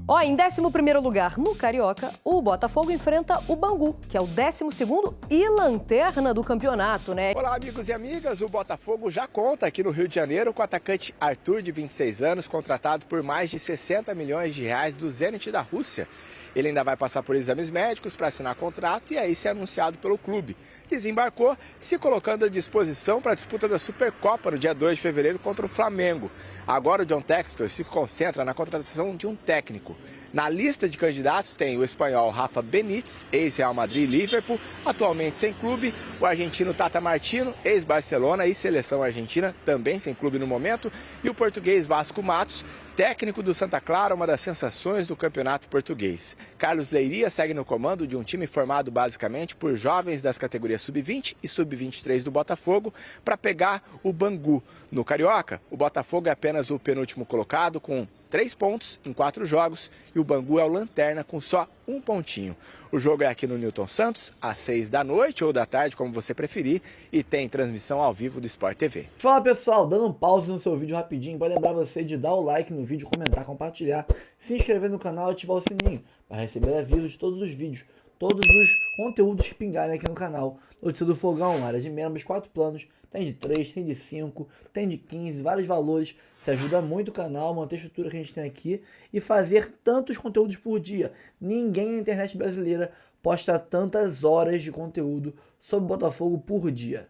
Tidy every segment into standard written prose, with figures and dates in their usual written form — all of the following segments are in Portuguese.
Ó, em 11º lugar no Carioca, o Botafogo enfrenta o Bangu, que é o 12º e lanterna do campeonato, né? Olá, amigos e amigas. O Botafogo já conta aqui no Rio de Janeiro com o atacante Arthur, de 26 anos, contratado por mais de 60 milhões de reais do Zenit da Rússia. Ele ainda vai passar por exames médicos para assinar contrato e aí ser anunciado pelo clube. Desembarcou, se colocando à disposição para a disputa da Supercopa no dia 2 de fevereiro contra o Flamengo. Agora o John Textor se concentra na contratação de um técnico. Na lista de candidatos tem o espanhol Rafa Benítez, ex-Real Madrid e Liverpool, atualmente sem clube, o argentino Tata Martino, ex-Barcelona e seleção argentina, também sem clube no momento, e o português Vasco Matos, técnico do Santa Clara, uma das sensações do campeonato português. Carlos Leiria segue no comando de um time formado basicamente por jovens das categorias sub-20 e sub-23 do Botafogo para pegar o Bangu. No Carioca, o Botafogo é apenas o penúltimo colocado com 3 pontos em 4 jogos e o Bangu é o lanterna com só 1 pontinho. O jogo é aqui no Newton Santos, às 6 da noite ou da tarde, como você preferir, e tem transmissão ao vivo do Sport TV. Fala pessoal, dando um pause no seu vídeo rapidinho, para lembrar você de dar o like no vídeo, comentar, compartilhar, se inscrever no canal e ativar o sininho para receber avisos de todos os vídeos, todos os conteúdos que pingarem aqui no canal. Notícia do Fogão, área de membros, 4 planos, tem de 3, tem de 5, tem de 15, vários valores. Isso ajuda muito o canal, manter a estrutura que a gente tem aqui e fazer tantos conteúdos por dia. Ninguém na internet brasileira posta tantas horas de conteúdo sobre Botafogo por dia.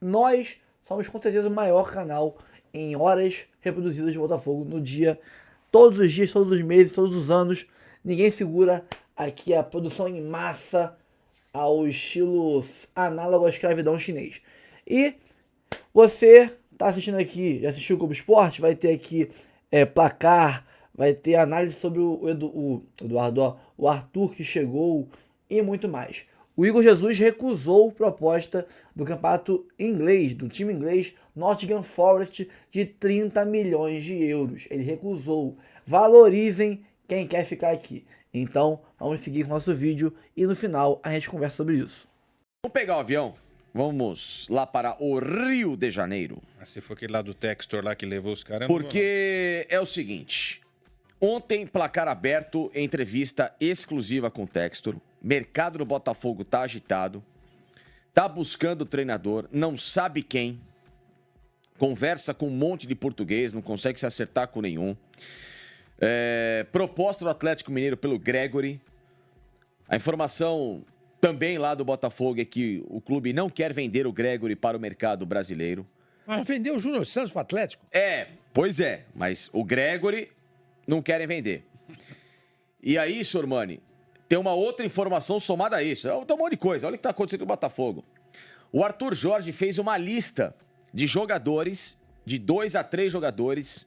Nós somos com certeza o maior canal em horas reproduzidas de Botafogo no dia. Todos os dias, todos os meses, todos os anos. Ninguém segura aqui a produção em massa ao estilo análogo à escravidão chinês. E você tá assistindo aqui, já assistiu o Globo Esporte, vai ter aqui placar, vai ter análise sobre o Arthur que chegou e muito mais. O Igor Jesus recusou proposta do campeonato inglês, do time inglês Nottingham Forest, de 30 milhões de euros. Ele recusou. Valorizem quem quer ficar aqui. Então, vamos seguir com o nosso vídeo e no final a gente conversa sobre isso. Vamos pegar o avião. Vamos lá para o Rio de Janeiro. Se for aquele lá do Textor lá que levou os caras... Porque é o seguinte. Ontem, placar aberto, entrevista exclusiva com o Textor. Mercado do Botafogo tá agitado. Tá buscando treinador, não sabe quem. Conversa com um monte de português, não consegue se acertar com nenhum. Proposta do Atlético Mineiro pelo Gregory. A informação também lá do Botafogo é que o clube não quer vender o Gregory para o mercado brasileiro. Mas vendeu o Júnior Santos para o Atlético? Pois é, mas o Gregory não querem vender. E aí, Sormani, tem uma outra informação somada a isso. Tem um monte de coisa, olha o que está acontecendo com o Botafogo. O Arthur Jorge fez uma lista de jogadores, de 2 a 3 jogadores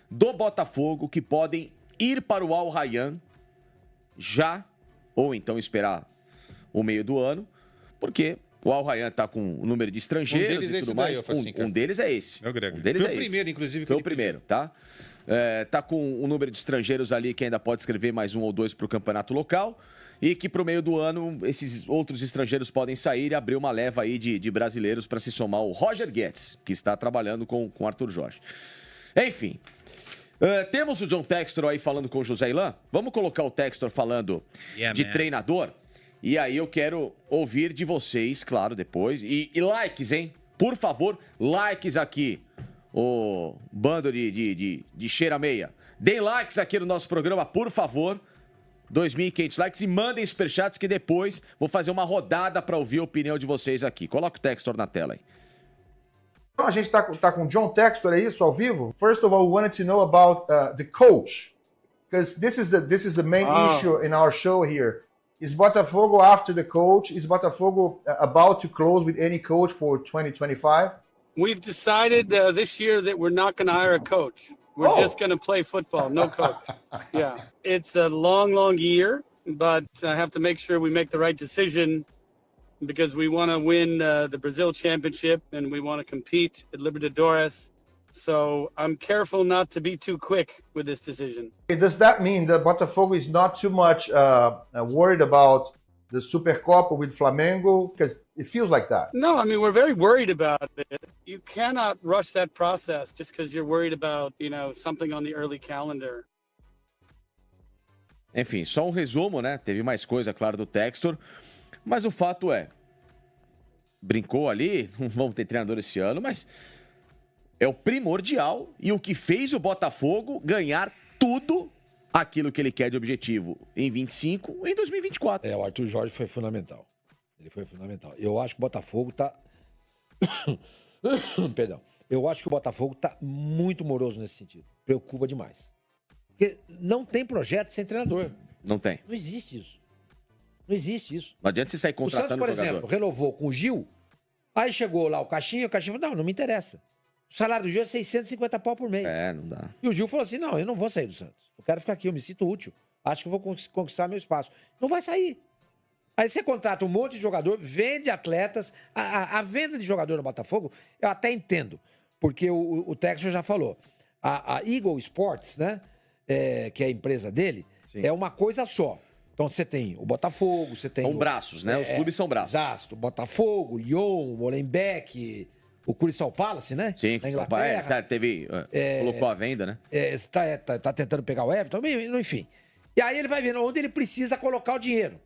do Botafogo que podem ir para o Al Rayyan já, ou então esperar o meio do ano, porque o Al Rayyan está com o número de estrangeiros e tudo mais. Um deles é esse. É o Gregory. Um deles Foi é o esse. primeiro, inclusive. Foi o primeiro, tá? Tá com o número de estrangeiros ali que ainda pode escrever mais 1 ou 2 para o campeonato local e que pro meio do ano esses outros estrangeiros podem sair e abrir uma leva aí de brasileiros para se somar ao Roger Guedes, que está trabalhando com o Arthur Jorge. Enfim, temos o John Textor aí falando com o José Ilan. Vamos colocar o Textor falando de treinador? E aí eu quero ouvir de vocês, claro, depois. E likes, hein? Por favor, likes aqui. O bando de cheira meia. Deem likes aqui no nosso programa, por favor. 2.500 likes e mandem superchats que depois vou fazer uma rodada para ouvir a opinião de vocês aqui. Coloca o Textor na tela aí. A gente tá com o John Textor, é isso, ao vivo? First of all, we wanted to know about the coach. Because this is the main issue in our show here. Is Botafogo after the coach? Is Botafogo about to close with any coach for 2025? We've decided this year that we're not going to hire a coach. We're just going to play football, no coach. Yeah, it's a long, long year, but I have to make sure we make the right decision because we want to win the Brazil Championship and we want to compete at Libertadores. So I'm careful not to be too quick with this decision. Does that mean that Botafogo is not too much worried about the Supercopa with Flamengo? Because it feels like that. No, I mean, we're very worried about it. You cannot rush that process just because you're worried about, something on the early calendar. Enfim, só um resumo, né? Teve mais coisa, claro, do Textor. Mas o fato é, brincou ali, não vamos ter treinador esse ano, mas é o primordial e o que fez o Botafogo ganhar tudo aquilo que ele quer de objetivo em 25 e em 2024. O Arthur Jorge foi fundamental. Ele foi fundamental. Eu acho que o Botafogo tá... Perdão. Eu acho que o Botafogo tá muito moroso nesse sentido. Preocupa demais. Porque não tem projeto sem treinador. Não tem. Não existe isso. Não existe isso. Não adianta você sair O Santos, contratando por jogador. exemplo, renovou com o Gil, aí chegou lá o Caixinha falou, não me interessa. O salário do Gil é 650 pau por mês. Não dá. E o Gil falou assim, não, eu não vou sair do Santos. Eu quero ficar aqui, eu me sinto útil. Acho que eu vou conquistar meu espaço. Não vai sair. Aí você contrata um monte de jogador, vende atletas. A venda de jogador no Botafogo, eu até entendo. Porque o Texas já falou. A Eagle Sports, né? Que é a empresa dele, Sim. é uma coisa só. Então você tem o Botafogo, você tem... São braços, né? Os clubes são braços. Exato. Botafogo, Lyon, Molenbeek, o Crystal Palace, né? Sim, Na Inglaterra. colocou a venda, né? Tá tentando pegar o Everton, enfim. E aí ele vai vendo onde ele precisa colocar o dinheiro.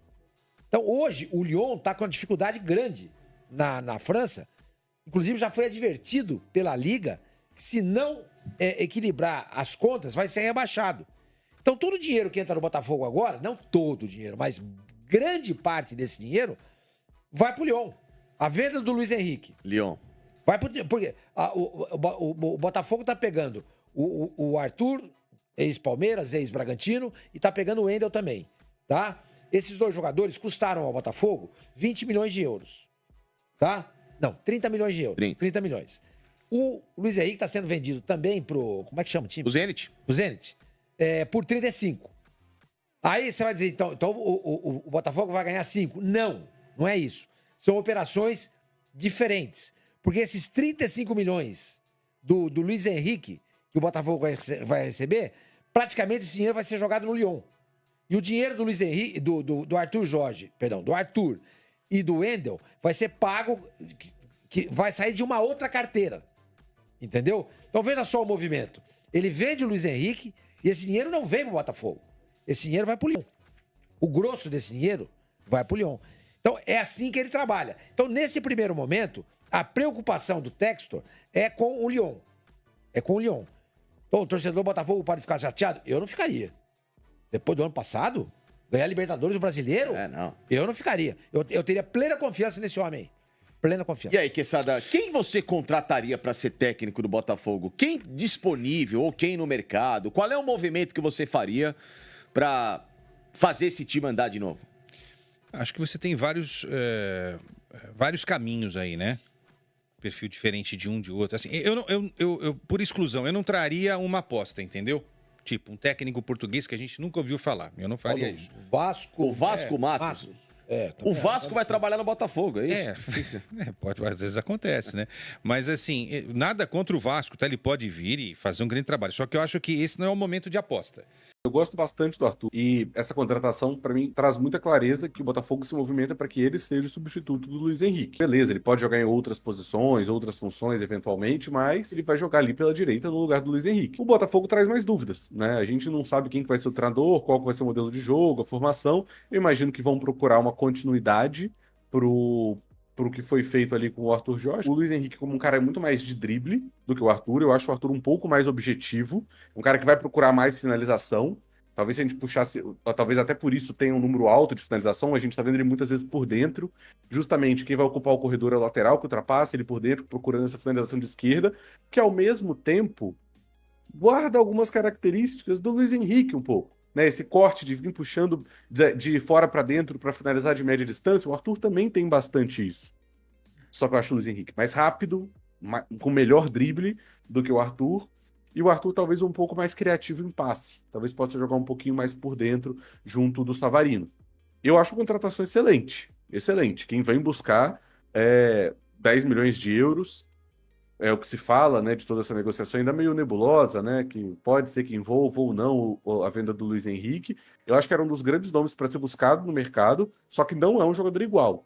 Então hoje o Lyon tá com uma dificuldade grande na França. Inclusive já foi advertido pela Liga que se não equilibrar as contas vai ser rebaixado. Então todo o dinheiro que entra no Botafogo agora, não todo o dinheiro, mas grande parte desse dinheiro vai pro Lyon. A venda do Luiz Henrique. Lyon. Vai porque o Botafogo tá pegando o Arthur, ex-Palmeiras, ex-Bragantino, e tá pegando o Wendel também, tá? Esses dois jogadores custaram ao Botafogo 20 milhões de euros, tá? Não, 30 milhões de euros. 30 milhões. O Luiz Henrique tá sendo vendido também pro... Como é que chama o time? O Zenit. O Zenit. Por 35. Aí você vai dizer, então o Botafogo vai ganhar 5. Não, não é isso. São operações diferentes. Porque esses 35 milhões do Luiz Henrique, que o Botafogo vai receber, praticamente esse dinheiro vai ser jogado no Lyon. E o dinheiro do Luiz Henrique, do Arthur Jorge, perdão, do Arthur e do Wendel, vai ser pago, que vai sair de uma outra carteira. Entendeu? Então veja só o movimento. Ele vende o Luiz Henrique e esse dinheiro não vem pro Botafogo. Esse dinheiro vai pro Lyon. O grosso desse dinheiro vai pro Lyon. Então é assim que ele trabalha. Então nesse primeiro momento, a preocupação do Textor é com o Lyon. É com o Lyon. Então o torcedor do Botafogo pode ficar chateado? Eu não ficaria. Depois do ano passado, ganhar Libertadores brasileiro, não. Eu não ficaria. Eu teria plena confiança nesse homem aí. Plena confiança. E aí, Quesada, quem você contrataria para ser técnico do Botafogo? Quem disponível ou quem no mercado? Qual é o movimento que você faria para fazer esse time andar de novo? Acho que você tem vários caminhos aí, né? Perfil diferente de um, de outro. Assim, eu por exclusão, eu não traria uma aposta, entendeu? Tipo, um técnico português que a gente nunca ouviu falar. Eu não faria isso. O Vasco Matos. O Vasco vai trabalhar no Botafogo, é isso? Pode, às vezes acontece, né? Mas assim, nada contra o Vasco, tá? Ele pode vir e fazer um grande trabalho. Só que eu acho que esse não é o momento de aposta. Eu gosto bastante do Arthur e essa contratação, para mim, traz muita clareza que o Botafogo se movimenta para que ele seja o substituto do Luiz Henrique. Beleza, ele pode jogar em outras posições, outras funções eventualmente, mas ele vai jogar ali pela direita no lugar do Luiz Henrique. O Botafogo traz mais dúvidas, né? A gente não sabe quem que vai ser o treinador, qual que vai ser o modelo de jogo, a formação. Eu imagino que vão procurar uma continuidade pro que foi feito ali com o Arthur Jorge. O Luiz Henrique como um cara muito mais de drible do que o Arthur. Eu acho o Arthur um pouco mais objetivo, um cara que vai procurar mais finalização. Talvez se a gente puxasse, talvez até por isso tenha um número alto de finalização, a gente tá vendo ele muitas vezes por dentro. Justamente quem vai ocupar o corredor é o lateral, que ultrapassa ele por dentro, procurando essa finalização de esquerda, que ao mesmo tempo guarda algumas características do Luiz Henrique um pouco. Né, esse corte de vir puxando de fora para dentro para finalizar de média distância, o Arthur também tem bastante isso. Só que eu acho o Luiz Henrique mais rápido, com melhor drible do que o Arthur, e o Arthur talvez um pouco mais criativo em passe. Talvez possa jogar um pouquinho mais por dentro, junto do Savarino. Eu acho a contratação excelente. Excelente. Quem vem buscar 10 milhões de euros, é o que se fala, né, de toda essa negociação, ainda meio nebulosa, né, que pode ser que envolva ou não a venda do Luiz Henrique. Eu acho que era um dos grandes nomes para ser buscado no mercado, só que não é um jogador igual.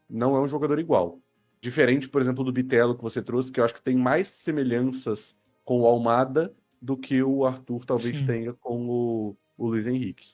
Não é um jogador igual. Diferente, por exemplo, do Bitelo que você trouxe, que eu acho que tem mais semelhanças com o Almada do que o Arthur talvez tenha com o Luiz Henrique.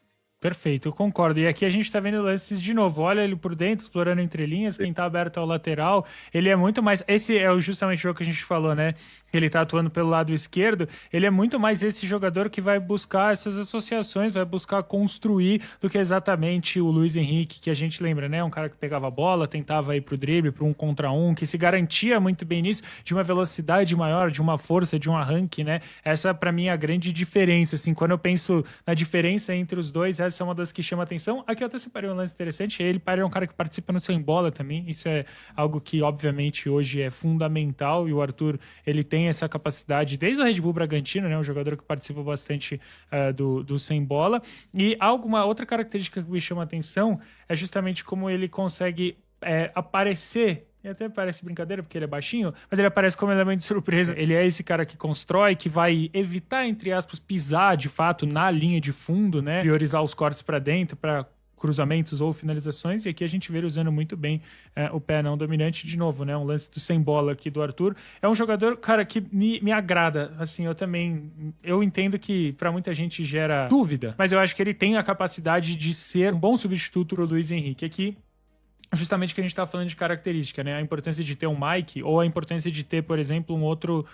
Perfeito, eu concordo. E aqui a gente tá vendo lances de novo. Olha ele por dentro, explorando entre linhas, quem tá aberto ao lateral. Ele é muito mais... Esse é justamente o jogo que a gente falou, né? Ele tá atuando pelo lado esquerdo. Ele é muito mais esse jogador que vai buscar essas associações, vai buscar construir do que exatamente o Luiz Henrique, que a gente lembra, né? Um cara que pegava a bola, tentava ir pro drible, pro 1 contra 1, que se garantia muito bem nisso, de uma velocidade maior, de uma força, de um arranque, né? Essa, pra mim, é a grande diferença, assim. Quando eu penso na diferença entre os dois, essa é uma das que chama atenção. Aqui eu até separei um lance interessante. Ele é um cara que participa no sem bola também. Isso é algo que, obviamente, hoje é fundamental. E o Arthur, ele tem essa capacidade desde o Red Bull Bragantino, né? Um jogador que participa bastante do sem bola. E uma outra característica que me chama atenção é justamente como ele consegue aparecer. E até parece brincadeira porque ele é baixinho, mas ele aparece como elemento de surpresa. Ele é esse cara que constrói, que vai evitar, entre aspas, pisar de fato na linha de fundo, né? Priorizar os cortes para dentro, para cruzamentos ou finalizações. E aqui a gente vê ele usando muito bem o pé não dominante de novo, né? Um lance do sem bola aqui do Arthur. É um jogador, cara, que me agrada. Assim, eu entendo que para muita gente gera dúvida, mas eu acho que ele tem a capacidade de ser um bom substituto pro Luiz Henrique. Aqui, justamente que a gente tá falando de característica, né? A importância de ter um Mike ou a importância de ter, por exemplo, um outro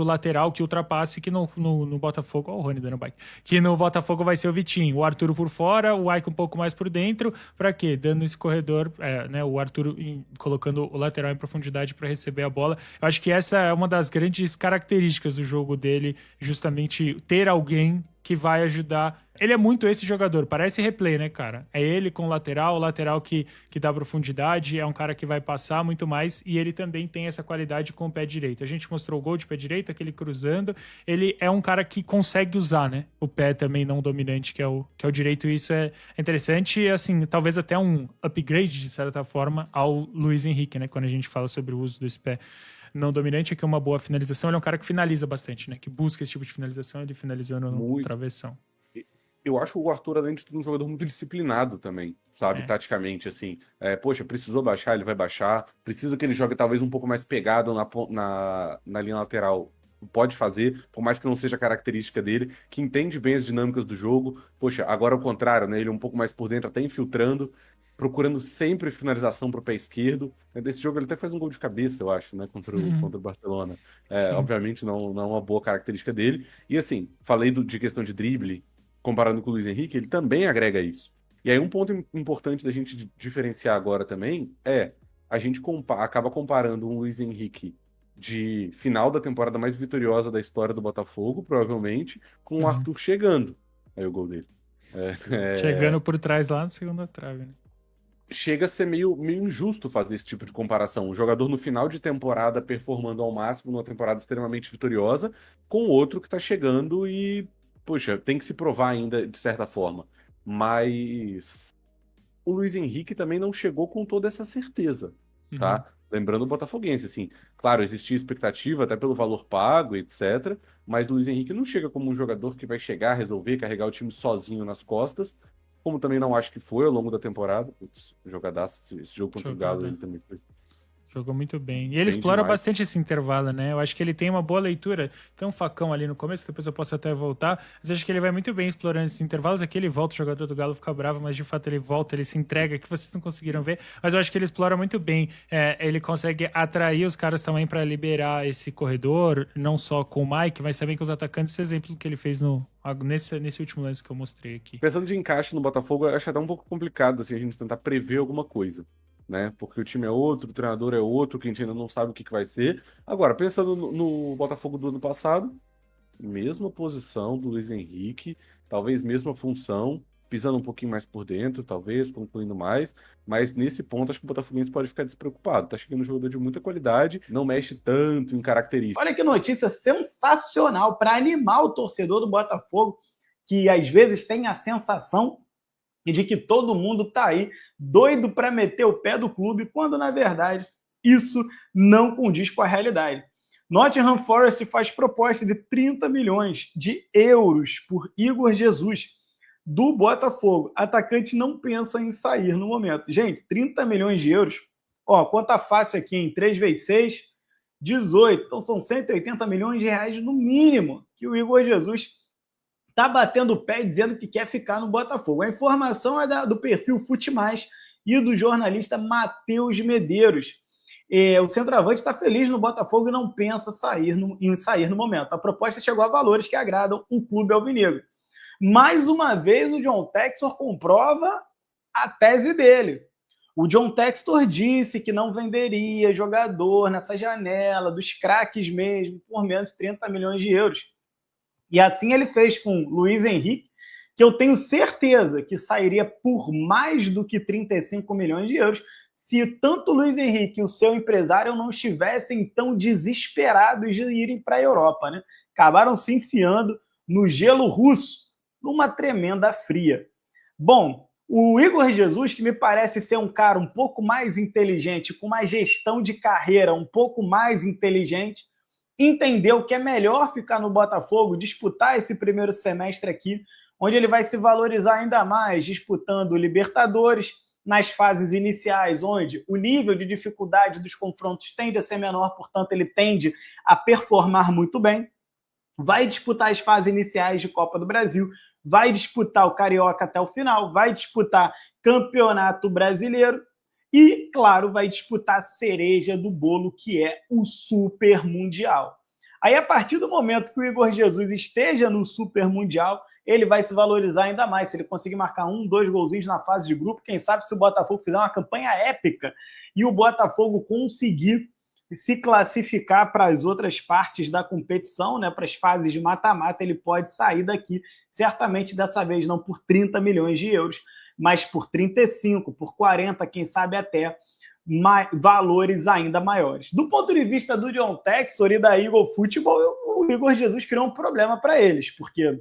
lateral que ultrapasse, que no Botafogo, o Rony dando bike, que no Botafogo vai ser o Vitinho, o Arthur por fora, o Ike um pouco mais por dentro, para quê? Dando esse corredor, né, o Arthur colocando o lateral em profundidade para receber a bola. Eu acho que essa é uma das grandes características do jogo dele, justamente ter alguém que vai ajudar. Ele é muito esse jogador, parece replay, né, cara? É ele com o lateral que dá profundidade, é um cara que vai passar muito mais, e ele também tem essa qualidade com o pé direito. A gente mostrou o gol de pé direito, aquele cruzando, ele é um cara que consegue usar, né, o pé também não dominante, que é o direito, e isso é interessante, e assim, talvez até um upgrade, de certa forma, ao Luiz Henrique, né, quando a gente fala sobre o uso desse pé não dominante, que é uma boa finalização. Ele é um cara que finaliza bastante, né? Que busca esse tipo de finalização, ele finalizando no travessão. Eu acho o Arthur, além de tudo, um jogador muito disciplinado também, sabe? Taticamente, assim. Poxa, precisou baixar, ele vai baixar. Precisa que ele jogue talvez um pouco mais pegado na linha lateral. Pode fazer, por mais que não seja característica dele, que entende bem as dinâmicas do jogo. Poxa, agora ao contrário, né? Ele é um pouco mais por dentro, até infiltrando, procurando sempre finalização para o pé esquerdo. Desse jogo ele até faz um gol de cabeça, eu acho, né, contra o Barcelona. Obviamente não é uma boa característica dele. E assim, falei de questão de drible, comparando com o Luiz Henrique, ele também agrega isso. E aí um ponto importante da gente diferenciar agora também a gente acaba comparando um Luiz Henrique de final da temporada mais vitoriosa da história do Botafogo, provavelmente, com o Arthur chegando. Aí o gol dele. Chegando por trás lá na segunda trave, né? Chega a ser meio injusto fazer esse tipo de comparação. O jogador no final de temporada performando ao máximo numa temporada extremamente vitoriosa, com outro que está chegando e, poxa, tem que se provar ainda de certa forma. Mas o Luiz Henrique também não chegou com toda essa certeza, tá? Lembrando o botafoguense, assim, claro, existia expectativa até pelo valor pago, etc., mas o Luiz Henrique não chega como um jogador que vai chegar, resolver, carregar o time sozinho nas costas, como também não acho que foi ao longo da temporada. Putz, jogadaço, esse jogo contra o Galo, ele também foi. Jogou muito bem. E ele explora bastante esse intervalo, né? Eu acho que ele tem uma boa leitura. Tem um facão ali no começo, depois eu posso até voltar. Mas acho que ele vai muito bem explorando esses intervalos. Aqui ele volta, o jogador do Galo fica bravo, mas de fato ele volta, ele se entrega, que vocês não conseguiram ver. Mas eu acho que ele explora muito bem. Ele consegue atrair os caras também para liberar esse corredor, não só com o Mike, mas também com os atacantes. Esse exemplo que ele fez nesse último lance que eu mostrei aqui. Pensando de encaixe no Botafogo, eu acho até um pouco complicado assim, a gente tentar prever alguma coisa, né? Porque o time é outro, o treinador é outro, que a gente ainda não sabe o que vai ser. Agora, pensando no Botafogo do ano passado, mesma posição do Luiz Henrique, talvez mesma função, pisando um pouquinho mais por dentro, talvez, concluindo mais, mas nesse ponto acho que o Botafoguense pode ficar despreocupado. Tá chegando um jogador de muita qualidade, não mexe tanto em características. Olha que notícia sensacional para animar o torcedor do Botafogo, que às vezes tem a sensação de que todo mundo tá aí doido para meter o pé do clube, quando na verdade isso não condiz com a realidade. Nottingham Forest faz proposta de 30 milhões de euros por Igor Jesus do Botafogo. Atacante não pensa em sair no momento. Gente, 30 milhões de euros, conta fácil aqui em 3 vezes 6, 18. Então são 180 milhões de reais no mínimo que o Igor Jesus tá batendo o pé dizendo que quer ficar no Botafogo. A informação é do perfil Fute Mais e do jornalista Matheus Medeiros. O centroavante está feliz no Botafogo e não pensa em sair no momento. A proposta chegou a valores que agradam o clube alvinegro. Mais uma vez, o John Textor comprova a tese dele. O John Textor disse que não venderia jogador nessa janela, dos craques mesmo, por menos de 30 milhões de euros. E assim ele fez com Luiz Henrique, que eu tenho certeza que sairia por mais do que 35 milhões de euros, se tanto o Luiz Henrique e o seu empresário não estivessem tão desesperados de irem para a Europa, né? Acabaram se enfiando no gelo russo, numa tremenda fria. Bom, o Igor Jesus, que me parece ser um cara um pouco mais inteligente, com uma gestão de carreira um pouco mais inteligente, entendeu que é melhor ficar no Botafogo, disputar esse primeiro semestre aqui, onde ele vai se valorizar ainda mais, disputando Libertadores, nas fases iniciais, onde o nível de dificuldade dos confrontos tende a ser menor, portanto, ele tende a performar muito bem. Vai disputar as fases iniciais de Copa do Brasil, vai disputar o Carioca até o final, vai disputar Campeonato Brasileiro e, claro, vai disputar a cereja do bolo, que é o Super Mundial. Aí, a partir do momento que o Igor Jesus esteja no Super Mundial, ele vai se valorizar ainda mais. Se ele conseguir marcar 1, 2 golzinhos na fase de grupo, quem sabe se o Botafogo fizer uma campanha épica e o Botafogo conseguir se classificar para as outras partes da competição, né, para as fases de mata-mata, ele pode sair daqui, certamente dessa vez não por 30 milhões de euros, mas por 35, por 40, quem sabe até valores ainda maiores. Do ponto de vista do John Textor e da Eagle Football, o Igor Jesus criou um problema para eles, porque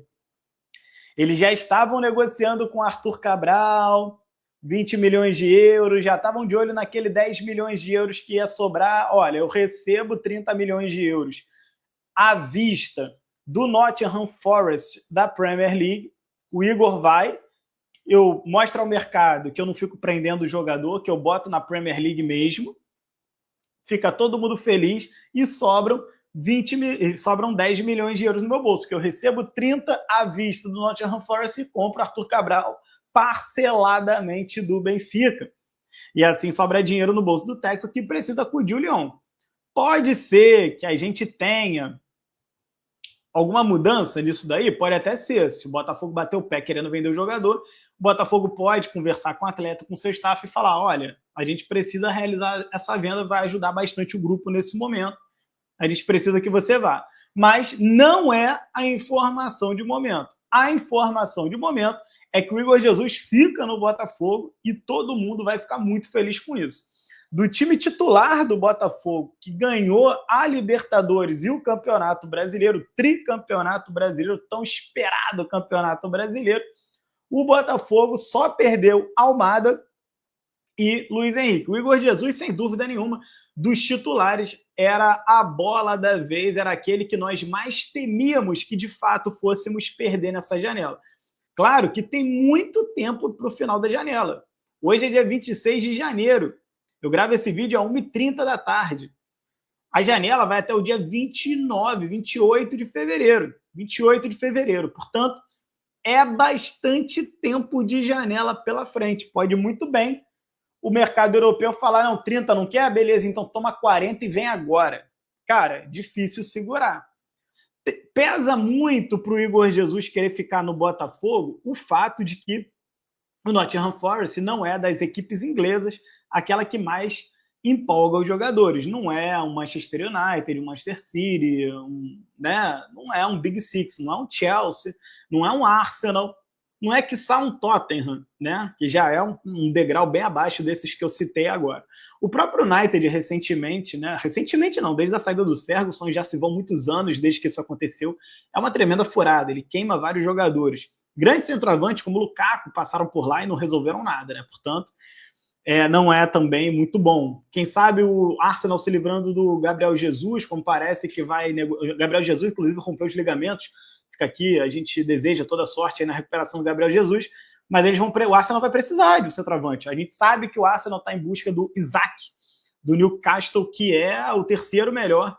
eles já estavam negociando com Arthur Cabral, 20 milhões de euros, já estavam de olho naquele 10 milhões de euros que ia sobrar. Olha, eu recebo 30 milhões de euros à vista do Nottingham Forest da Premier League. O Igor vai, eu mostro ao mercado que eu não fico prendendo o jogador, que eu boto na Premier League mesmo, fica todo mundo feliz e sobram 10 milhões de euros no meu bolso, que eu recebo 30 à vista do Nottingham Forest e compro Arthur Cabral parceladamente do Benfica. E assim sobra dinheiro no bolso do Texas, que precisa acudir o Lyon. Pode ser que a gente tenha alguma mudança nisso daí? Pode até ser. Se o Botafogo bater o pé querendo vender o jogador, o Botafogo pode conversar com o atleta, com o seu staff e falar, olha, a gente precisa realizar essa venda, vai ajudar bastante o grupo nesse momento. A gente precisa que você vá. Mas não é a informação de momento. A informação de momento é que o Igor Jesus fica no Botafogo e todo mundo vai ficar muito feliz com isso. Do time titular do Botafogo, que ganhou a Libertadores e o Campeonato Brasileiro, tricampeonato brasileiro, tão esperado Campeonato Brasileiro, o Botafogo só perdeu Almada e Luiz Henrique. O Igor Jesus, sem dúvida nenhuma, dos titulares, era a bola da vez, era aquele que nós mais temíamos que, de fato, fôssemos perder nessa janela. Claro que tem muito tempo para o final da janela. Hoje é dia 26 de janeiro. Eu gravo esse vídeo às 1h30 da tarde. A janela vai até o dia 28 de fevereiro. 28 de fevereiro. Portanto, é bastante tempo de janela pela frente. Pode muito bem o mercado europeu falar, não, 30 não quer? Beleza, então toma 40 e vem agora. Cara, difícil segurar. Pesa muito para o Igor Jesus querer ficar no Botafogo o fato de que o Nottingham Forest não é das equipes inglesas aquela que mais empolga os jogadores. Não é um Manchester United, um Manchester City, né? Não é um Big Six, não é um Chelsea, não é um Arsenal, não é quiçá um Tottenham, né? Que já é um degrau bem abaixo desses que eu citei agora. O próprio United recentemente, né? Recentemente não, desde a saída dos Ferguson, já se vão muitos anos desde que isso aconteceu. É uma tremenda furada, ele queima vários jogadores. Grandes centroavantes como o Lukaku passaram por lá e não resolveram nada, né? Portanto, não é também muito bom. Quem sabe o Arsenal se livrando do Gabriel Jesus, como parece que vai... Gabriel Jesus, inclusive, rompeu os ligamentos. Fica aqui, a gente deseja toda sorte aí na recuperação do Gabriel Jesus, mas o Arsenal vai precisar de um centroavante. A gente sabe que o Arsenal está em busca do Isaac, do Newcastle, que é o terceiro melhor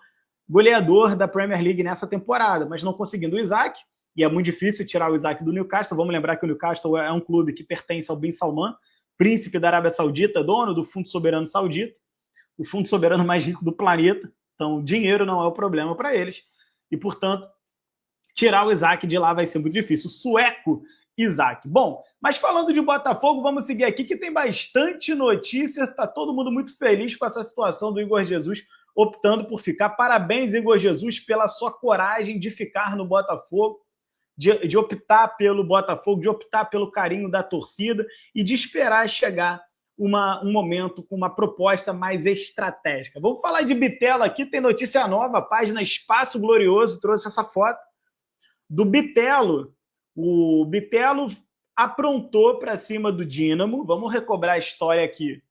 goleador da Premier League nessa temporada, mas não conseguindo o Isaac, e é muito difícil tirar o Isaac do Newcastle. Vamos lembrar que o Newcastle é um clube que pertence ao Bin Salman, príncipe da Arábia Saudita, dono do Fundo Soberano Saudita, o fundo soberano mais rico do planeta. Então, dinheiro não é o problema para eles. E, portanto, tirar o Isaac de lá vai ser muito difícil. O sueco Isaac. Bom, mas falando de Botafogo, vamos seguir aqui, que tem bastante notícia. Está todo mundo muito feliz com essa situação do Igor Jesus optando por ficar. Parabéns, Igor Jesus, pela sua coragem de ficar no Botafogo, de optar pelo Botafogo, de optar pelo carinho da torcida e de esperar chegar um momento com uma proposta mais estratégica. Vamos falar de Bitelo aqui, tem notícia nova, a página Espaço Glorioso trouxe essa foto do Bitelo. O Bitelo aprontou para cima do Dínamo. Vamos recobrar a história aqui.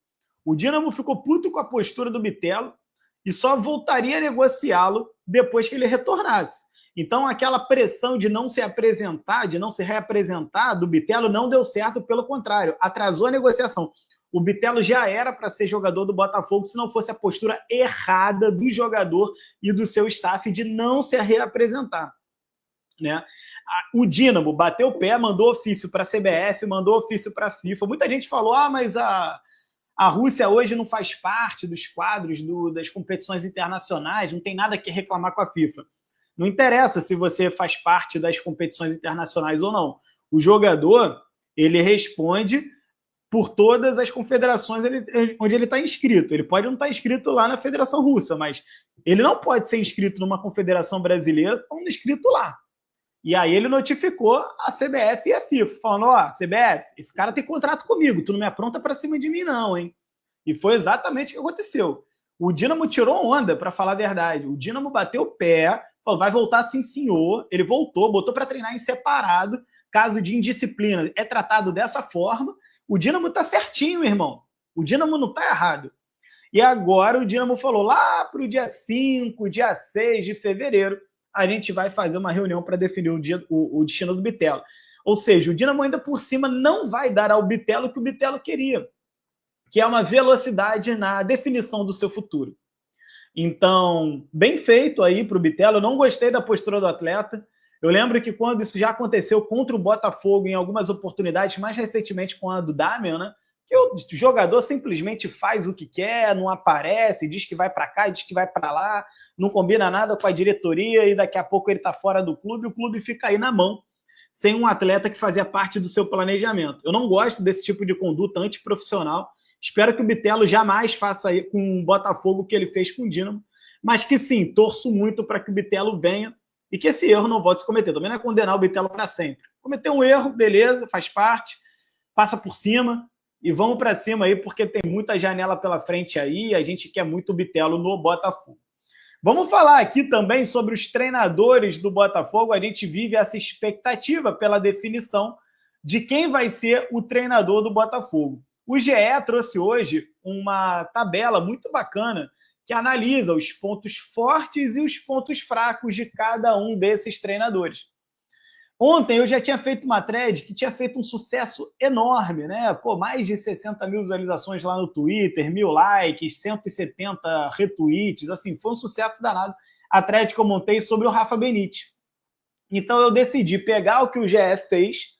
O Dínamo ficou puto com a postura do Bitelo e só voltaria a negociá-lo depois que ele retornasse. Então, aquela pressão de não se apresentar, de não se reapresentar do Bitelo não deu certo, pelo contrário, atrasou a negociação. O Bitelo já era para ser jogador do Botafogo se não fosse a postura errada do jogador e do seu staff de não se reapresentar, né? O Dínamo bateu o pé, mandou ofício para a CBF, mandou ofício para a FIFA. Muita gente falou, mas a Rússia hoje não faz parte dos quadros das competições internacionais, não tem nada que reclamar com a FIFA. Não interessa se você faz parte das competições internacionais ou não. O jogador, ele responde por todas as confederações onde ele está inscrito. Ele pode não estar inscrito lá na Federação Russa, mas ele não pode ser inscrito numa confederação brasileira estando inscrito lá. E aí ele notificou a CBF e a FIFA, falando, CBF, esse cara tem contrato comigo, tu não me apronta para cima de mim não, hein? E foi exatamente o que aconteceu. O Dínamo tirou onda, para falar a verdade. O Dínamo bateu o pé, falou, vai voltar sim, senhor. Ele voltou, botou para treinar em separado. Caso de indisciplina é tratado dessa forma. O Dínamo tá certinho, irmão. O Dínamo não tá errado. E agora o Dínamo falou, lá para o dia 5, dia 6 de fevereiro, a gente vai fazer uma reunião para definir o destino do Bitelo. Ou seja, o Dínamo ainda por cima não vai dar ao Bitelo o que o Bitelo queria, que é uma velocidade na definição do seu futuro. Então, bem feito aí para o Bitelo. Eu não gostei da postura do atleta. Eu lembro que quando isso já aconteceu contra o Botafogo em algumas oportunidades, mais recentemente com a do Damian, né? Que o jogador simplesmente faz o que quer, não aparece, diz que vai para cá, diz que vai para lá, não combina nada com a diretoria e daqui a pouco ele está fora do clube e o clube fica aí na mão, sem um atleta que fazia parte do seu planejamento. Eu não gosto desse tipo de conduta antiprofissional. Espero que o Bitelo jamais faça aí com o Botafogo o que ele fez com o Dínamo, mas que sim, torço muito para que o Bitelo venha e que esse erro não volte a se cometer. Também não é condenar o Bitelo para sempre. Cometeu um erro, beleza, faz parte, passa por cima e vamos para cima aí, porque tem muita janela pela frente aí, a gente quer muito o Bitelo no Botafogo. Vamos falar aqui também sobre os treinadores do Botafogo. A gente vive essa expectativa pela definição de quem vai ser o treinador do Botafogo. O GE trouxe hoje uma tabela muito bacana que analisa os pontos fortes e os pontos fracos de cada um desses treinadores. Ontem eu já tinha feito uma thread que tinha feito um sucesso enorme, né? Pô, mais de 60 mil visualizações lá no Twitter, 1000 likes, 170 retweets, assim, foi um sucesso danado a thread que eu montei sobre o Rafa Benítez. Então eu decidi pegar o que o GE fez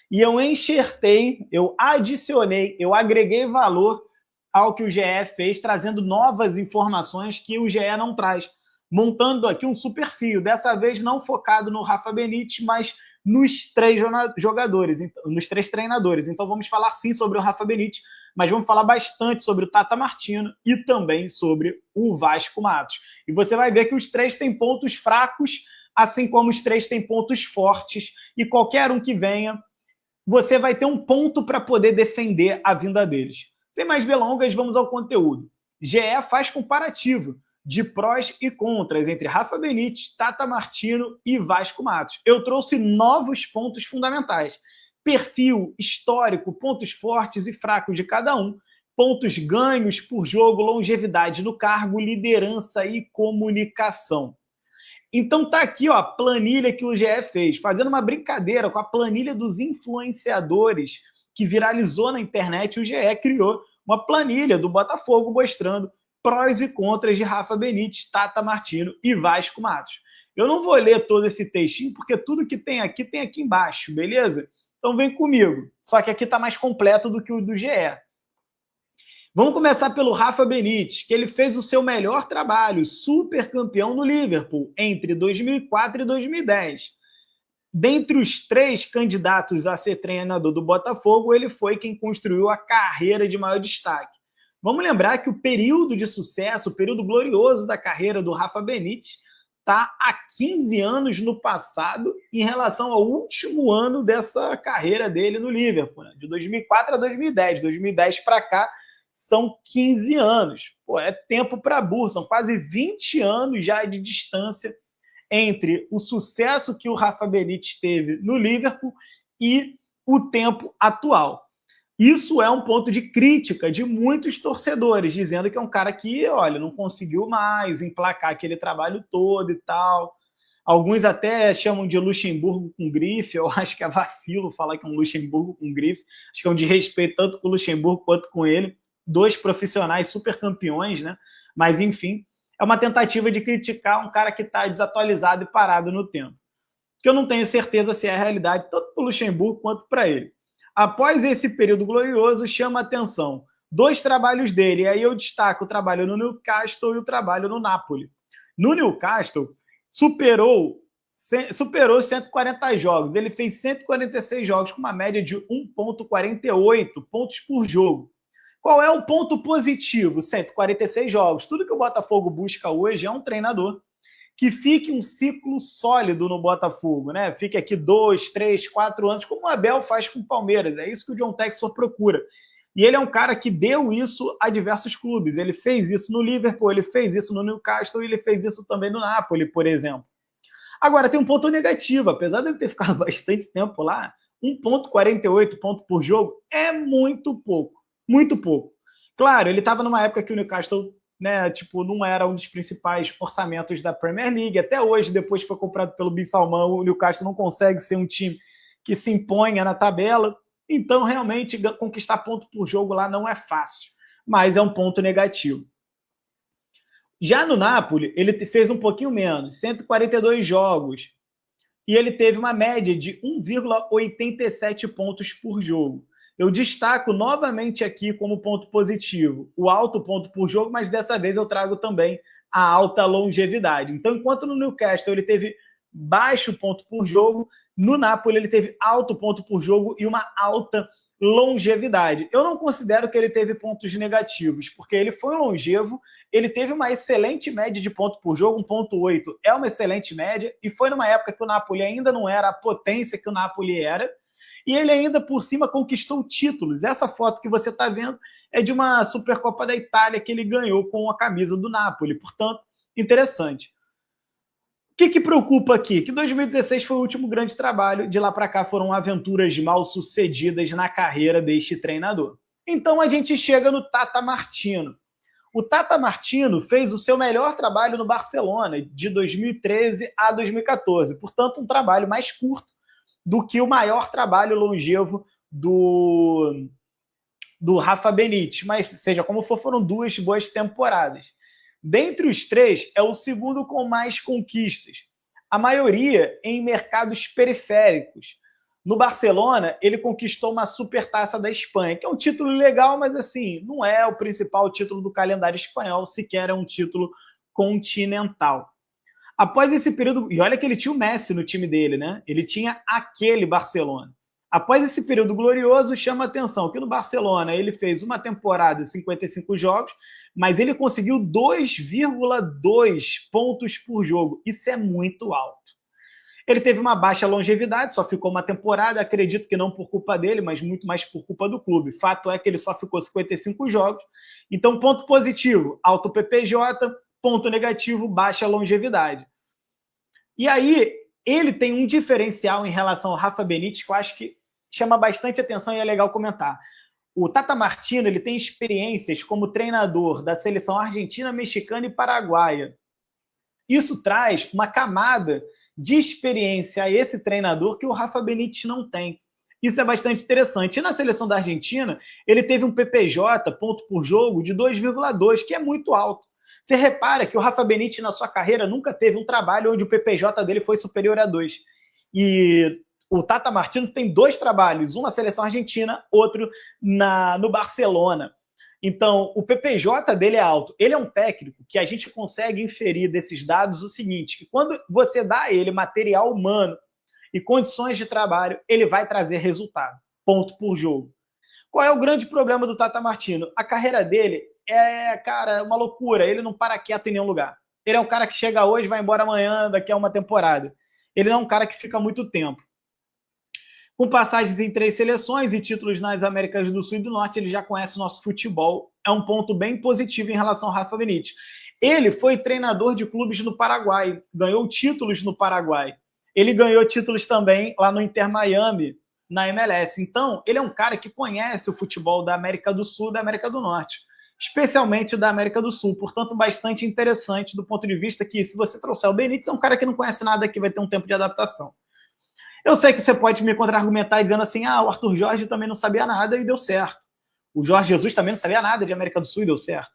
e eu enxertei, eu adicionei, eu agreguei valor ao que o GE fez, trazendo novas informações que o GE não traz, montando aqui um super fio, dessa vez não focado no Rafa Benítez, mas nos 3 jogadores, nos 3 treinadores. Então vamos falar sim sobre o Rafa Benítez, mas vamos falar bastante sobre o Tata Martino e também sobre o Vasco Matos. E você vai ver que os 3 têm pontos fracos, assim como os 3 têm pontos fortes, e qualquer um que venha, você vai ter um ponto para poder defender a vinda deles. Sem mais delongas, vamos ao conteúdo. GE faz comparativo de prós e contras entre Rafa Benítez, Tata Martino e Vasco Matos. Eu trouxe novos pontos fundamentais. Perfil, histórico, pontos fortes e fracos de cada um, pontos ganhos por jogo, longevidade no cargo, liderança e comunicação. Então tá aqui ó, a planilha que o GE fez, fazendo uma brincadeira com a planilha dos influenciadores que viralizou na internet. O GE criou uma planilha do Botafogo mostrando prós e contras de Rafa Benítez, Tata Martino e Vasco Matos. Eu não vou ler todo esse textinho, porque tudo que tem aqui embaixo, beleza? Então vem comigo. Só que aqui está mais completo do que o do GE. Vamos começar pelo Rafa Benítez, que ele fez o seu melhor trabalho, super campeão no Liverpool, entre 2004 e 2010. Dentre os 3 candidatos a ser treinador do Botafogo, ele foi quem construiu a carreira de maior destaque. Vamos lembrar que o período de sucesso, o período glorioso da carreira do Rafa Benítez, está há 15 anos no passado em relação ao último ano dessa carreira dele no Liverpool, né? De 2004 a 2010. 2010 para cá são 15 anos. Pô, é tempo para burro, são quase 20 anos já de distância entre o sucesso que o Rafa Benítez teve no Liverpool e o tempo atual. Isso é um ponto de crítica de muitos torcedores, dizendo que é um cara que, olha, não conseguiu mais emplacar aquele trabalho todo e tal. Alguns até chamam de Luxemburgo com grife, eu acho que é vacilo falar que é um Luxemburgo com grife. Acho que é um desrespeito tanto com o Luxemburgo quanto com ele. 2 profissionais super campeões, né? Mas, enfim, é uma tentativa de criticar um cara que está desatualizado e parado no tempo. Que eu não tenho certeza se é a realidade, tanto para o Luxemburgo quanto para ele. Após esse período glorioso, chama a atenção 2 trabalhos dele, e aí eu destaco o trabalho no Newcastle e o trabalho no Napoli. No Newcastle, superou 140 jogos, ele fez 146 jogos com uma média de 1,48 pontos por jogo. Qual é o ponto positivo? 146 jogos. Tudo que o Botafogo busca hoje é um treinador que fique um ciclo sólido no Botafogo, né? Fique aqui 2, 3, 4 anos, como o Abel faz com o Palmeiras. É isso que o John Textor procura. E ele é um cara que deu isso a diversos clubes. Ele fez isso no Liverpool, ele fez isso no Newcastle e ele fez isso também no Napoli, por exemplo. Agora, tem um ponto negativo. Apesar de ele ter ficado bastante tempo lá, 1,48 ponto por jogo é muito pouco. Muito pouco. Claro, ele estava numa época que o Newcastle, né, tipo, não era um dos principais orçamentos da Premier League. Até hoje, depois que foi comprado pelo Bin Salman, o Newcastle não consegue ser um time que se imponha na tabela. Então, realmente, conquistar ponto por jogo lá não é fácil. Mas é um ponto negativo. Já no Napoli, ele fez um pouquinho menos, 142 jogos. E ele teve uma média de 1,87 pontos por jogo. Eu destaco novamente aqui como ponto positivo o alto ponto por jogo, mas dessa vez eu trago também a alta longevidade. Então, enquanto no Newcastle ele teve baixo ponto por jogo, no Napoli ele teve alto ponto por jogo e uma alta longevidade. Eu não considero que ele teve pontos negativos, porque ele foi longevo, ele teve uma excelente média de ponto por jogo, 1,8 é uma excelente média, e foi numa época que o Napoli ainda não era a potência que o Napoli era, e ele ainda por cima conquistou títulos. Essa foto que você está vendo é de uma Supercopa da Itália que ele ganhou com a camisa do Napoli. Portanto, interessante. O que preocupa aqui? Que 2016 foi o último grande trabalho. De lá para cá foram aventuras mal sucedidas na carreira deste treinador. Então a gente chega no Tata Martino. O Tata Martino fez o seu melhor trabalho no Barcelona, de 2013 a 2014. Portanto, um trabalho mais curto do que o maior trabalho longevo do Rafa Benítez. Mas, seja como for, foram 2 boas temporadas. Dentre os 3, é o segundo com mais conquistas. A maioria em mercados periféricos. No Barcelona, ele conquistou uma Supertaça da Espanha, que é um título legal, mas assim, não é o principal título do calendário espanhol, sequer é um título continental. Após esse período, e olha que ele tinha o Messi no time dele, né? Ele tinha aquele Barcelona. Após esse período glorioso, chama a atenção que no Barcelona ele fez uma temporada de 55 jogos, mas ele conseguiu 2,2 pontos por jogo. Isso é muito alto. Ele teve uma baixa longevidade, só ficou uma temporada, acredito que não por culpa dele, mas muito mais por culpa do clube. Fato é que ele só ficou 55 jogos. Então, ponto positivo, alto PPJ, ponto negativo, baixa longevidade. E aí, ele tem um diferencial em relação ao Rafa Benítez que eu acho que chama bastante atenção e é legal comentar. O Tata Martino ele tem experiências como treinador da seleção argentina, mexicana e paraguaia. Isso traz uma camada de experiência a esse treinador que o Rafa Benítez não tem. Isso é bastante interessante. E na seleção da Argentina, ele teve um PPJ, ponto por jogo, de 2,2, que é muito alto. Você repara que o Rafa Benítez, na sua carreira, nunca teve um trabalho onde o PPJ dele foi superior a 2. E o Tata Martino tem 2 trabalhos, um na seleção argentina, outro no Barcelona. Então, o PPJ dele é alto. Ele é um técnico que a gente consegue inferir desses dados o seguinte, que quando você dá a ele material humano e condições de trabalho, ele vai trazer resultado, ponto por jogo. Qual é o grande problema do Tata Martino? A carreira dele é, cara, uma loucura. Ele não para quieto em nenhum lugar. Ele é um cara que chega hoje, vai embora amanhã, daqui a uma temporada. Ele não é um cara que fica muito tempo. Com passagens em 3 seleções e títulos nas Américas do Sul e do Norte, ele já conhece o nosso futebol. É um ponto bem positivo em relação ao Rafa Benítez. Ele foi treinador de clubes no Paraguai, ganhou títulos no Paraguai. Ele ganhou títulos também lá no Inter Miami, na MLS. Então, ele é um cara que conhece o futebol da América do Sul e da América do Norte, especialmente da América do Sul. Portanto, bastante interessante do ponto de vista que, se você trouxer o Benítez, é um cara que não conhece nada, que vai ter um tempo de adaptação. Eu sei que você pode me contra-argumentar dizendo assim, o Arthur Jorge também não sabia nada e deu certo. O Jorge Jesus também não sabia nada de América do Sul e deu certo.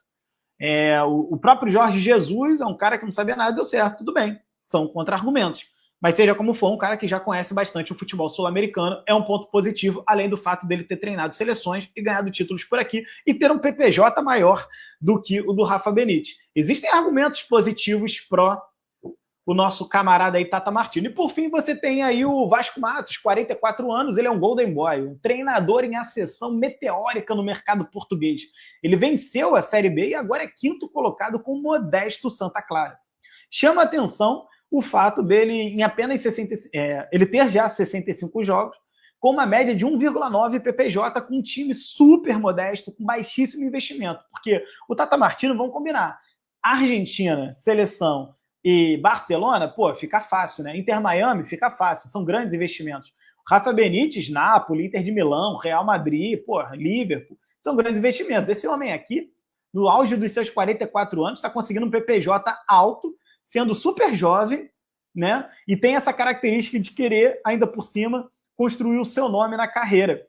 O próprio Jorge Jesus é um cara que não sabia nada e deu certo. Tudo bem, são contra-argumentos. Mas seja como for, um cara que já conhece bastante o futebol sul-americano é um ponto positivo, além do fato dele ter treinado seleções e ganhado títulos por aqui e ter um PPJ maior do que o do Rafa Benítez. Existem argumentos positivos pró o nosso camarada aí, Tata Martino. E por fim, você tem aí o Vasco Matos, 44 anos, ele é um Golden Boy, um treinador em ascensão meteórica no mercado português. Ele venceu a Série B e agora é 5º colocado com o modesto Santa Clara. Chama a atenção o fato dele em apenas ele ter já 65 jogos, com uma média de 1,9 PPJ, com um time super modesto, com baixíssimo investimento. Porque o Tata Martino, vamos combinar, Argentina, seleção e Barcelona, fica fácil, né? Inter Miami fica fácil, são grandes investimentos. Rafa Benítez, Napoli, Inter de Milão, Real Madrid, Liverpool, são grandes investimentos. Esse homem aqui, no auge dos seus 44 anos, está conseguindo um PPJ alto, sendo super jovem, né? E tem essa característica de querer, ainda por cima, construir o seu nome na carreira.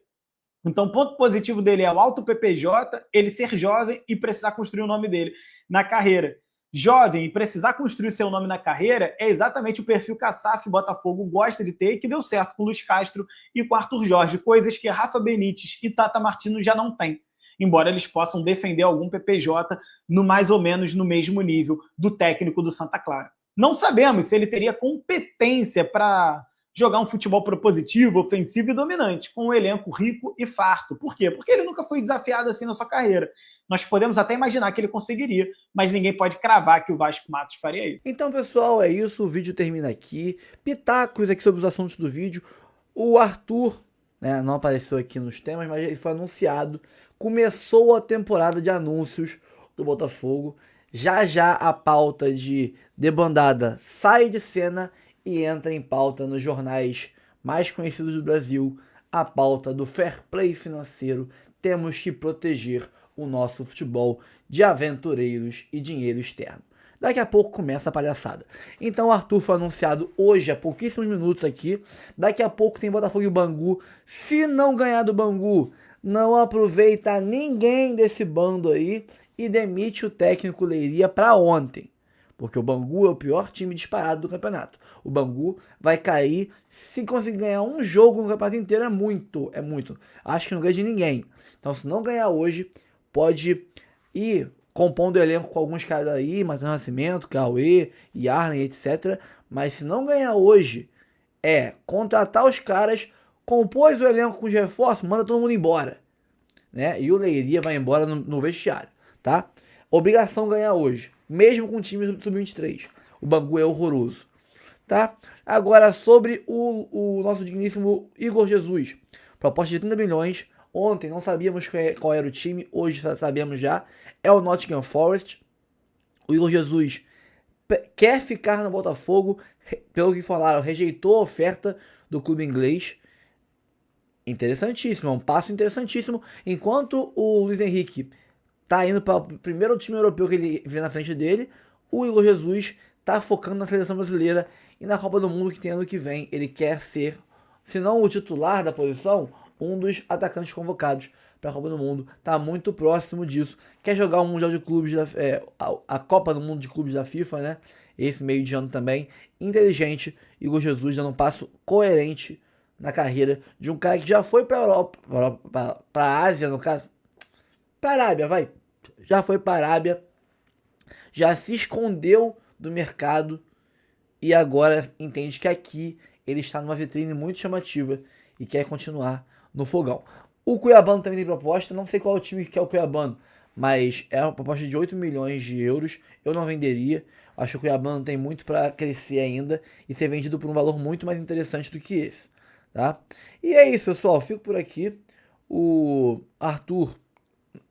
Então, o ponto positivo dele é o alto PPJ, ele ser jovem e precisar construir o nome dele na carreira. Jovem e precisar construir seu nome na carreira é exatamente o perfil que a SAF Botafogo gosta de ter e que deu certo com o Luiz Castro e com o Arthur Jorge, coisas que Rafa Benítez e Tata Martino já não têm, embora eles possam defender algum PPJ no mais ou menos no mesmo nível do técnico do Santa Clara. Não sabemos se ele teria competência para jogar um futebol propositivo, ofensivo e dominante, com um elenco rico e farto. Por quê? Porque ele nunca foi desafiado assim na sua carreira. Nós podemos até imaginar que ele conseguiria, mas ninguém pode cravar que o Vasco Matos faria isso. Então, pessoal, é isso. O vídeo termina aqui. Pitacos aqui sobre os assuntos do vídeo. O Arthur, né, não apareceu aqui nos temas, mas ele foi anunciado. Começou a temporada de anúncios do Botafogo. Já já a pauta de debandada sai de cena e entra em pauta nos jornais mais conhecidos do Brasil. A pauta do fair play financeiro. Temos que proteger o nosso futebol de aventureiros e dinheiro externo. Daqui a pouco começa a palhaçada. Então o Arthur foi anunciado hoje, há pouquíssimos minutos aqui. Daqui a pouco tem Botafogo e Bangu. Se não ganhar do Bangu, não aproveita ninguém desse bando aí e demite o técnico Leiria para ontem. Porque o Bangu é o pior time disparado do campeonato. O Bangu vai cair, se conseguir ganhar um jogo no campeonato inteiro, é muito. Acho que não ganha de ninguém. Então se não ganhar hoje, pode ir compondo o elenco com alguns caras aí, Matheus Nascimento, Cauê, Yarlen, etc. Mas se não ganhar hoje, é contratar os caras, compôs o elenco com os reforços, manda todo mundo embora, né? E o Leiria vai embora no vestiário, tá? Obrigação ganhar hoje, mesmo com o time sub-23. O Bangu é horroroso, tá? Agora sobre o nosso digníssimo Igor Jesus. Proposta de 30 milhões. Ontem não sabíamos qual era o time, hoje sabemos já. É o Nottingham Forest. O Igor Jesus quer ficar no Botafogo, pelo que falaram, rejeitou a oferta do clube inglês. Interessantíssimo, é um passo interessantíssimo. Enquanto o Luiz Henrique tá indo para o primeiro time europeu que ele vê na frente dele, o Igor Jesus tá focando na seleção brasileira e na Copa do Mundo que tem ano que vem. Ele quer ser, se não o titular da posição, um dos atacantes convocados para a Copa do Mundo. Tá muito próximo disso. Quer jogar o Mundial de Clubes, a Copa do Mundo de Clubes da FIFA, né? Esse meio de ano também. Inteligente. Igor Jesus dando um passo coerente na carreira de um cara que já foi para a Europa, para a Ásia, no caso. Para a Arábia, vai. Já foi para a Arábia. Já se escondeu do mercado. E agora entende que aqui ele está numa vitrine muito chamativa e quer continuar no Fogão. O Cuiabano também tem proposta, não sei qual é o time que quer o Cuiabano, mas é uma proposta de 8 milhões de euros, eu não venderia. Acho que o Cuiabano tem muito para crescer ainda e ser vendido por um valor muito mais interessante do que esse, tá? E é isso, pessoal, fico por aqui. O Arthur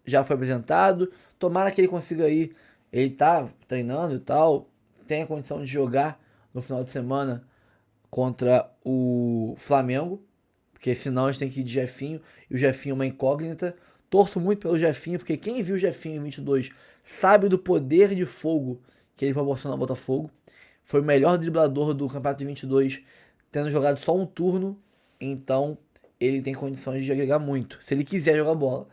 já foi apresentado, tomara que ele consiga ir, ele tá treinando e tal, tem a condição de jogar no final de semana contra o Flamengo, porque senão a gente tem que ir de Jefinho, e o Jefinho é uma incógnita. Torço muito pelo Jefinho, porque quem viu o Jefinho em 22 sabe do poder de fogo que ele proporciona ao Botafogo. Foi o melhor driblador do campeonato de 22, tendo jogado só um turno, então ele tem condições de agregar muito, se ele quiser jogar bola.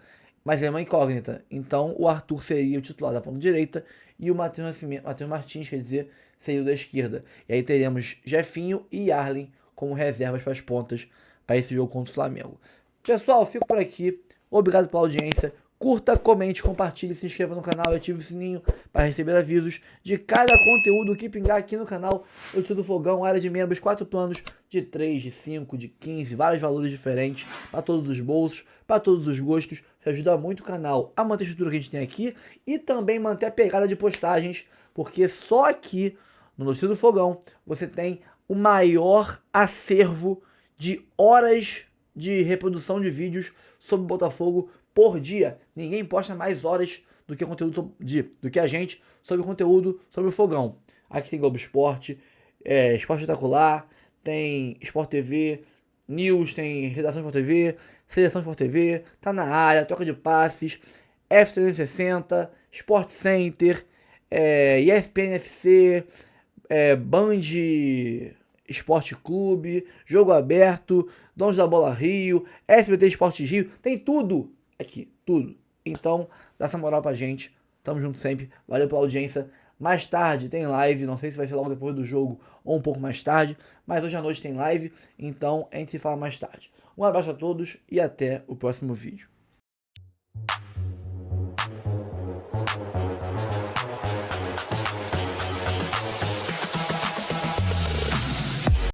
Mas ele é uma incógnita, então o Arthur seria o titular da ponta direita e o Matheus Martins, quer dizer, seria o da esquerda. E aí teremos Jefinho e Yarlin como reservas para as pontas para esse jogo contra o Flamengo. Pessoal, fico por aqui. Obrigado pela audiência. Curta, comente, compartilhe, se inscreva no canal e ative o sininho para receber avisos de cada conteúdo que pingar aqui no canal. Eu sou do Fogão, área de membros, 4 planos de 3, de 5, de 15, vários valores diferentes para todos os bolsos, para todos os gostos. Isso ajuda muito o canal a manter a estrutura que a gente tem aqui e também manter a pegada de postagens, porque só aqui no Notícia do Fogão você tem o maior acervo de horas de reprodução de vídeos sobre o Botafogo por dia. Ninguém posta mais horas do que conteúdo do que a gente sobre o conteúdo sobre o Fogão. Aqui tem Globo Esporte, Esporte Espetacular, tem Sport TV, News, tem Redação Sport TV, Seleção Sport TV, tá na área, troca de passes, F360, Sport Center, ESPN FC, Band Esporte Clube, Jogo Aberto, Donos da Bola Rio, SBT Esporte Rio, tem tudo aqui, tudo. Então, dá essa moral pra gente, tamo junto sempre, valeu pela audiência. Mais tarde tem live, não sei se vai ser logo depois do jogo ou um pouco mais tarde, mas hoje à noite tem live, então a gente se fala mais tarde. Um abraço a todos e até o próximo vídeo.